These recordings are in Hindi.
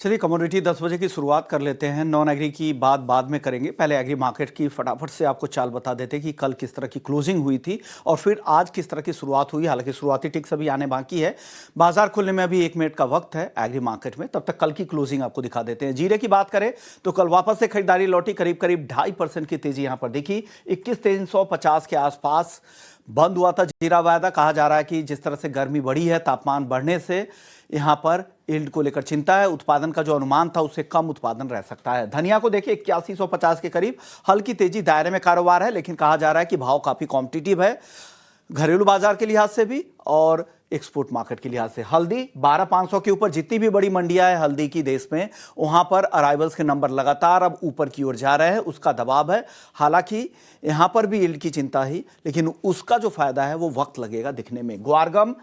चलिए कमोडिटी 10 बजे की शुरुआत कर लेते हैं। नॉन एग्री की बात बाद में करेंगे, पहले एग्री मार्केट की फटाफट से आपको चाल बता देते हैं कि कल किस तरह की क्लोजिंग हुई थी और फिर आज किस तरह की शुरुआत हुई। हालांकि शुरुआती टिक्स अभी आने बाकी है, बाजार खुलने में अभी 1 मिनट का वक्त है एग्री मार्केट में। तब तक कल की क्लोजिंग आपको दिखा देते हैं। जीरे की बात करें तो कल वापस से खरीदारी लौटी, करीब करीब 2.5% की तेजी यहां पर दिखी। 21,350 के आसपास बंद हुआ था जीरा वायदा। कहा जा रहा है कि जिस तरह से गर्मी बढ़ी है, तापमान बढ़ने से यहां पर यील्ड को लेकर चिंता है। उत्पादन का जो अनुमान था उससे कम उत्पादन रह सकता है। धनिया को देखिए 8150 के करीब, हल्की तेजी दायरे में कारोबार है, लेकिन कहा जा रहा है कि भाव काफी कॉम्पिटिटिव है घरेलू बाजार के लिहाज से भी और एक्सपोर्ट मार्केट के लिहाज से। हल्दी 12500 के ऊपर, जितनी भी बड़ी मंडियां है हल्दी की देश में, वहां पर अराइवल्स के नंबर लगातार अब ऊपर की ओर जा रहे हैं, उसका दबाव है। हालांकि यहां पर भी यील्ड की चिंता ही, लेकिन उसका जो फायदा है वो वक्त लगेगा दिखने में। ग्वारगम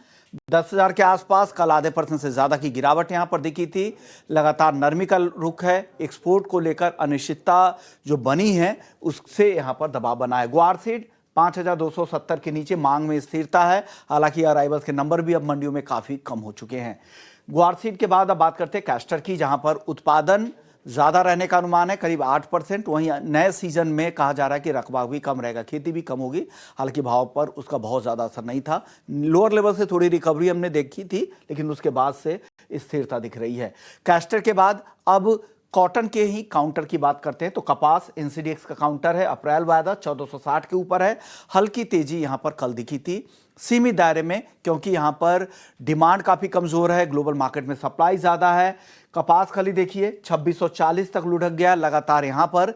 10,000 के आसपास, कल आधे % से ज्यादा की गिरावट यहां पर दिखी थी। लगातार नरमी का रुख है। एक्सपोर्ट को लेकर अनिश्चितता जो बनी है उससे यहां पर दबाव बना है। ग्वार सीड 5,270 के नीचे, मांग में स्थिरता है। हालांकि अराइवल्स के नंबर भी अब मंडियों में काफी कम हो चुके हैं। ग्वार सीड के बाद अब बात करते हैं कैस्टर की, जहां पर उत्पादन ज्यादा रहने का अनुमान है, करीब 8%। वहीं नए सीजन में कहा जा रहा है कि रकबा भी कम रहेगा, खेती भी कम होगी। हालांकि भाव पर उसका बहुत ज्यादा असर नहीं था। लोअर लेवल से थोड़ी रिकवरी हमने देखी थी, लेकिन उसके बाद से स्थिरता दिख रही है। कैस्टर के बाद अब कॉटन के ही काउंटर की बात करते हैं तो कपास एनसीडीएक्स का काउंटर है, अप्रैल वायदा 1460 के ऊपर है। हल्की तेजी यहां पर कल दिखी थी, सीमित दायरे में, क्योंकि यहां पर डिमांड काफी कमजोर है, ग्लोबल मार्केट में सप्लाई ज्यादा है। कपास खाली देखिए 2640 तक लुढ़क गया, लगातार यहां पर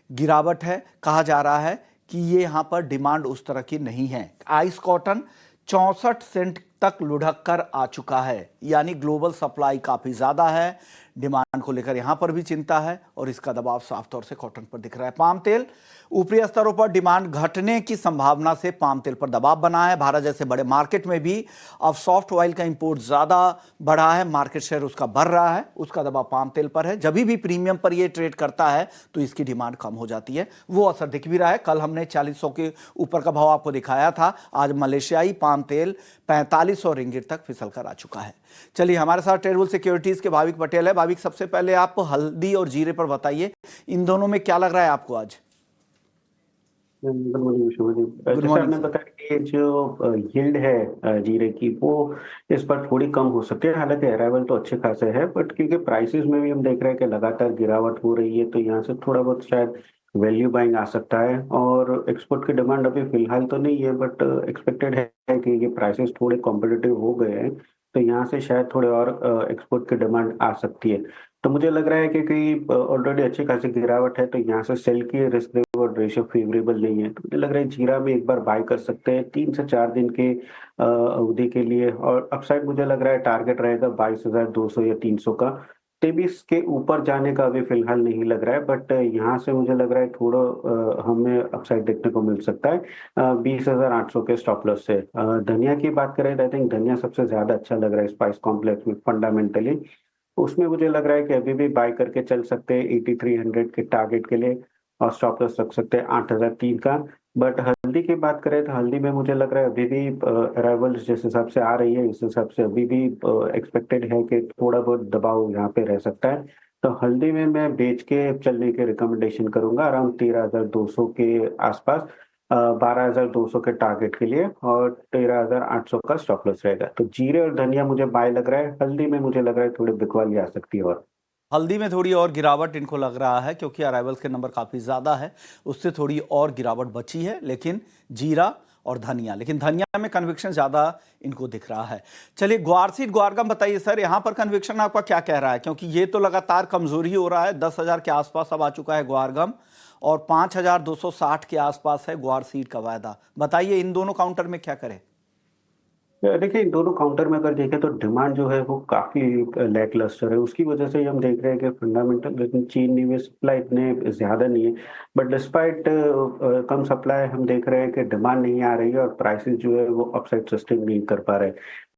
गिरावट है। कहा जा रहा है कि ये यहां पर डिमांड उस तरह की नहीं है। आइस कॉटन 64 सेंट तक लुढ़क कर आ चुका है, यानी ग्लोबल सप्लाई काफी ज्यादा है। डिमांड को लेकर यहां पर भी चिंता है और इसका दबाव साफ तौर से कॉटन पर दिख रहा है। पाम तेल ऊपरी स्तरों पर डिमांड घटने की संभावना से पाम तेल पर दबाव बना है। भारत जैसे बड़े मार्केट में भी अब सॉफ्ट ऑयल का इंपोर्ट ज्यादा बढ़ा है, मार्केट शेयर उसका बढ़ रहा है, उसका दबाव पाम तेल पर है। जब भी प्रीमियम पर यह ट्रेड करता है तो इसकी डिमांड कम हो जाती है, वो असर दिख भी रहा है। कल हमने 4000 के ऊपर का भाव आपको दिखाया था, आज मलेशियाई पाम तेल 4500 रिंगिट तक फिसल कर आ चुका है। चलिए हमारे साथ ट्रेडबुल सिक्योरिटीज के भाविक पटेल है। भाविक, सबसे पहले आप हल्दी और जीरे पर बताइए, इन दोनों में क्या लग रहा है आपको आज? Good morning Vishu ji. Good जैसे मॉर्निंग आपने सर। बताया कि जो यील्ड है जीरे की, वो इस बार थोड़ी कम हो सकती है। हालांकि अराइवल तो अच्छे खासे है, बट क्योंकि प्राइसेस में भी हम देख रहे हैं कि लगातार गिरावट हो रही है, तो यहाँ से थोड़ा बहुत शायद वैल्यू बाइंग आ सकता है। और एक्सपोर्ट की डिमांड अभी फिलहाल तो नहीं है, बट एक्सपेक्टेड है कि ये प्राइसेस थोड़े कॉम्पिटिटिव हो गए हैं, तो यहाँ से शायद थोड़े और एक्सपोर्ट की डिमांड आ सकती है। तो मुझे लग रहा है कि ऑलरेडी अच्छी खासी गिरावट है, तो यहाँ से सेल की रिस्क रिवॉर्ड रेशियो फेवरेबल नहीं है। तो मुझे लग रहा है जीरा में एक बार बाय कर सकते हैं 3 से 4 दिन के अवधि के लिए। और अपसाइड मुझे लग रहा है टारगेट रहेगा 22,200 या 300 का। तेबीस के ऊपर जाने का अभी फिलहाल नहीं लग रहा है, बट यहाँ से मुझे लग रहा है थोड़ा हमें अपसाइड देखने को मिल सकता है 20,800 के स्टॉप लॉस से। धनिया की बात करें तो आई थिंक धनिया सबसे ज्यादा अच्छा लग रहा है स्पाइस कॉम्प्लेक्स में फंडामेंटली। उसमें मुझे लग रहा है कि अभी भी बाय करके चल सकते हैं 8300 के टारगेट के लिए, और स्टॉप लॉस रख सकते हैं 8003 का। बट हल्दी की बात करें तो हल्दी में मुझे लग रहा है अभी भी अराइवल्स जिस हिसाब से आ रही है, इस हिसाब से अभी भी एक्सपेक्टेड है कि थोड़ा बहुत दबाव यहाँ पे रह सकता है। तो हल्दी में मैं बेच के चलने की रिकमेंडेशन करूंगा अराउंड 13,200 के आसपास, 12,200 के टारगेट के लिए, और 13,800 का स्टॉप लॉस रहेगा। तो जीरे और धनिया मुझे बाय लग रहा है, हल्दी में मुझे लग रहा है थोड़ी बिकवाली आ सकती है। और हल्दी में थोड़ी और गिरावट इनको लग रहा है, क्योंकि अराइवल्स के नंबर काफी ज्यादा है, उससे थोड़ी और गिरावट बची है। लेकिन जीरा और धनिया, लेकिन धनिया में कन्विक्शन ज्यादा इनको दिख रहा है। चलिए ग्वारसीड ग्वारगम बताइए सर, यहां पर कन्विक्शन आपका क्या कह रहा है? क्योंकि ये तो लगातार कमजोरी हो रहा है, 10,000 के आसपास अब आ चुका है ग्वारगम और 5,260 के आसपास है ग्वारसीड का वायदा। बताइए इन दोनों काउंटर में क्या करें? देखिए, इन दोनों काउंटर में अगर देखें तो डिमांड जो है वो काफी लैकलस्टर है। उसकी वजह से ही हम देख रहे हैं कि फंडामेंटल, लेकिन चीन में सप्लाई इतने ज्यादा नहीं है। बट डिस्पाइट कम सप्लाई हम देख रहे हैं कि डिमांड नहीं आ रही है, और प्राइसेस जो है वो अपसाइड सस्टेन नहीं कर पा रहे हैं।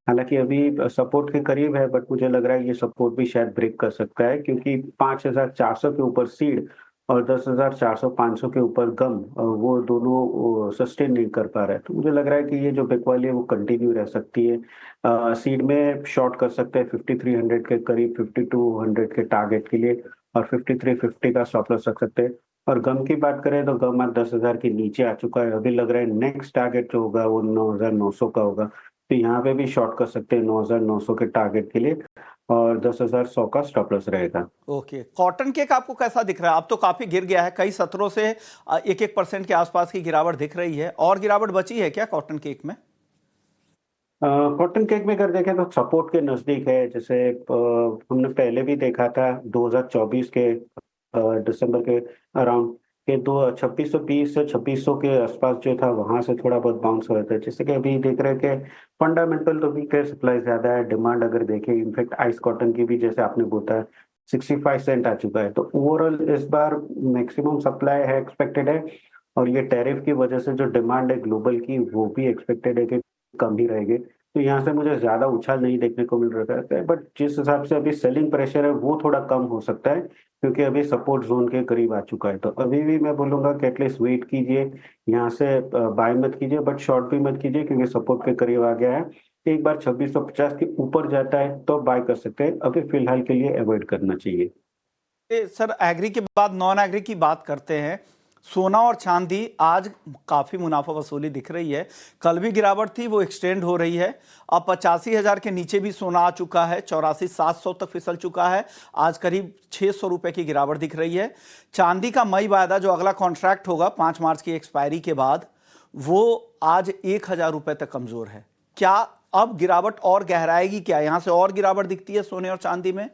हालांकि अभी सपोर्ट के करीब है, बट मुझे लग रहा है ये सपोर्ट भी शायद ब्रेक कर सकता है, क्योंकि 5,400 के ऊपर सीड और 10,400-500 के ऊपर गम वो दोनों सस्टेन नहीं कर पा रहा है। तो मुझे लग रहा है कि ये जो बिग वाली है वो कंटिन्यू रह सकती है। सीड में शॉर्ट कर सकते हैं 5300 के करीब, 5200 के टारगेट के लिए, और 5350 का स्टॉप लॉस रख सकते हैं। और गम की बात करें तो गम आज 10,000 के नीचे आ चुका है। अभी लग रहा है नेक्स्ट टारगेट जो होगा वो 9,900 का होगा। तो यहाँ पे भी शॉर्ट कर सकते हैं 9,900 के टारगेट के लिए, और 10,100 का स्टॉप लॉस रहेगा। ओके, कॉटन केक आपको कैसा दिख रहा है? अब तो काफी गिर गया है, कई सत्रों से 1-1% के आसपास की गिरावट दिख रही है। और गिरावट बची है क्या कॉटन केक में? कॉटन केक में अगर देखें तो सपोर्ट के नजदीक है। जैसे हमने पहले भी देखा था 2024 के दिसंबर के अराउंड के, दो 2620 से 2600 के आसपास जो था वहां से थोड़ा बहुत बाउंस हुआ था। जैसे कि अभी देख रहे हैं कि फंडामेंटल तो वीक है, सप्लाई ज्यादा है, डिमांड अगर देखें इनफैक्ट आइस कॉटन की भी जैसे आपने बोला 65 सेंट आ चुका है। तो ओवरऑल इस बार मैक्सिमम सप्लाई है एक्सपेक्टेड है, और ये टैरिफ की वजह से जो डिमांड है ग्लोबल की वो भी एक्सपेक्टेड है कि कम ही रहेगी। तो यहाँ से मुझे ज़्यादा उछाल नहीं देखने को मिल रहा है, बट जिस हिसाब से अभी सेलिंग प्रेशर है वो थोड़ा कम हो सकता है, क्योंकि अभी सपोर्ट ज़ोन के करीब आ चुका है। तो अभी भी मैं बोलूँगा कि एटलीस्ट वेट कीजिए, यहाँ से बाय मत कीजिए, बट शॉर्ट भी मत कीजिए, क्योंकि सपोर्ट के करीब आ गया है। एक बार 2650 के ऊपर जाता है तो बाय कर सकते हैं, अभी फिलहाल के लिए अवॉइड करना चाहिए। सर, एग्री के बाद नॉन एग्री की बात करते हैं। सोना और चांदी आज काफी मुनाफा वसूली दिख रही है। कल भी गिरावट थी, वो एक्सटेंड हो रही है। अब 85,000 के नीचे भी सोना आ चुका है, 84,700 तक फिसल चुका है। आज करीब 600 रुपए की गिरावट दिख रही है। चांदी का मई वायदा, जो अगला कॉन्ट्रैक्ट होगा 5 मार्च की एक्सपायरी के बाद, वो आज 1,000 रुपए तक कमजोर है। क्या अब गिरावट और गहराएगी? क्या यहां से और गिरावट दिखती है सोने और चांदी में?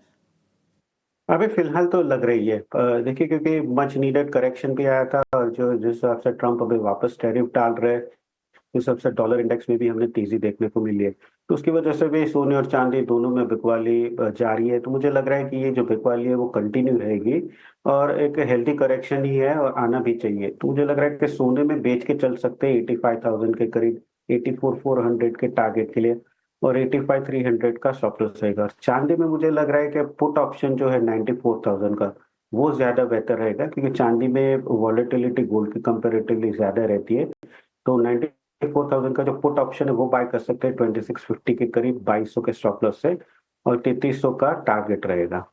अभी फिलहाल तो लग रही है। देखिए, क्योंकि मच नीडेड करेक्शन भी आया था, और जो जिस हिसाब से ट्रम्प अभी वापस टैरिफ डाल रहे हैं, इस हिसाब से डॉलर इंडेक्स में भी हमें तेजी देखने को मिली है। तो उसकी वजह से भी सोने और चांदी दोनों में बिकवाली जारी है। तो मुझे लग रहा है कि ये जो बिकवाली है वो कंटिन्यू रहेगी, और एक हेल्दी करेक्शन ही है और आना भी चाहिए। तो मुझे लग रहा है कि सोने में बेच के चल सकते हैं 85,000 के करीब, 84,400 के टारगेट के लिए, और 85,300 का स्टॉप लॉस रहेगा। चांदी में मुझे लग रहा है कि पुट ऑप्शन जो है 94,000 का, वो ज्यादा बेहतर रहेगा, क्योंकि चांदी में वॉलेटिलिटी गोल्ड की कंपेरेटिवली ज्यादा रहती है। तो 94,000 का जो पुट ऑप्शन है वो बाय कर सकते हैं 2650 के करीब, 2200 के स्टॉप लॉस से, और 3300 का टारगेट रहेगा।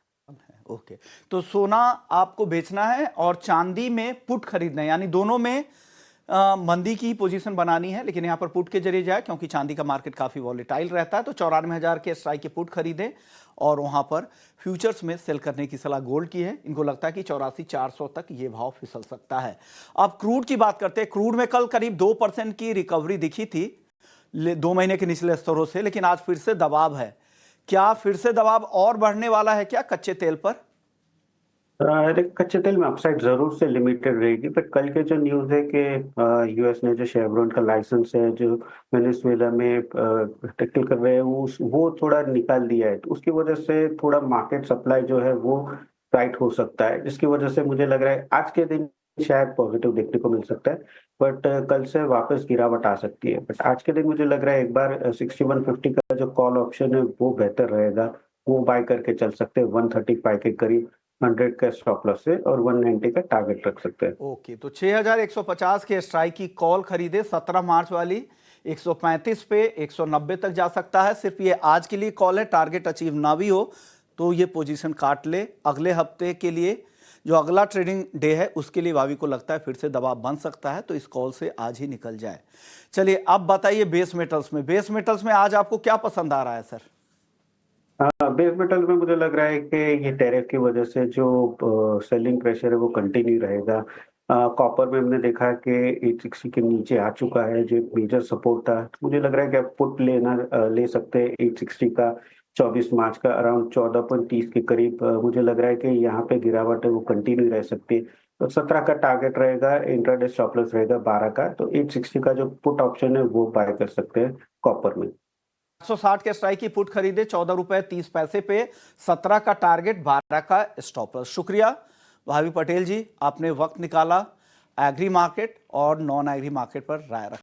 ओके, तो सोना आपको बेचना है और चांदी में पुट खरीदना है, यानी दोनों में मंदी की पोजीशन बनानी है, लेकिन यहां पर पुट के जरिए जाए, क्योंकि चांदी का मार्केट काफी वॉलेटाइल रहता है। तो 94,000 के स्ट्राइक के पुट खरीदें, और वहां पर फ्यूचर्स में सेल करने की सलाह गोल्ड की है। इनको लगता है कि 84,400 तक ये भाव फिसल सकता है। अब क्रूड की बात करते हैं। क्रूड में कल करीब 2% की रिकवरी दिखी थी 2 महीने के निचले स्तरों से, लेकिन आज फिर से दबाव है। क्या फिर से दबाव और बढ़ने वाला है क्या कच्चे तेल पर? कच्चे तेल में अपसाइड जरूर से लिमिटेड रहेगी, बट कल के जो न्यूज है कि यूएस ने जो शेवरॉन का लाइसेंस है जो वेनेजुएला में टैकल कर रहे हैं, वो थोड़ा निकाल दिया है। तो उसकी वजह से थोड़ा मार्केट सप्लाई जो है वो टाइट हो सकता है, जिसकी वजह से मुझे लग रहा है आज के दिन शायद पॉजिटिव देखने को मिल सकता है, बट कल से वापस गिरावट आ सकती है। बट आज के दिन मुझे लग रहा है एक बार 6150 का जो कॉल ऑप्शन है वो बेहतर रहेगा, वो बाय करके चल सकते हैं 135 के करीब, 100 का स्टॉप लॉस है, और 190 का टारगेट रख सकते हैं। ओके, तो 6,150 के स्ट्राइक की कॉल खरीदे 17 मार्च वाली। 135 पे 190 तक जा सकता है। सिर्फ ये आज के लिए कॉल है, टारगेट अचीव ना भी हो तो ये पोजीशन काट ले। अगले हफ्ते के लिए, जो अगला ट्रेडिंग डे है, उसके लिए भावी को लगता है फिर से दबाव बन सकता है, तो इस कॉल से आज ही निकल जाए। चलिए, अब बताइए बेस मेटल्स में। बेस मेटल्स में आज आपको क्या पसंद आ रहा है सर? बेस मेटल में मुझे लग रहा है कि ये टैरिफ की वजह से जो सेलिंग प्रेशर है वो कंटिन्यू रहेगा। कॉपर में हमने देखा कि 860 के नीचे आ चुका है, जो एक मेजर सपोर्ट था। तो मुझे लग रहा है कि आप पुट ले सकते हैं 860 का, 24 मार्च का अराउंड 14.30 के करीब। मुझे लग रहा है कि यहाँ पे गिरावट है वो कंटिन्यू रह सकती है। तो 17 का टारगेट रहेगा, इंट्राडे स्टॉप लॉस रहेगा 12 का। तो 860 का जो पुट ऑप्शन है वो बाय कर सकते हैं कॉपर में। 860 के स्ट्राइक की पुट खरीदे 14 रुपए 30 पैसे पे, 17 का टारगेट, 12 का स्टॉप लॉस। शुक्रिया भावी पटेल जी, आपने वक्त निकाला एग्री मार्केट और नॉन एग्री मार्केट पर राय रखा।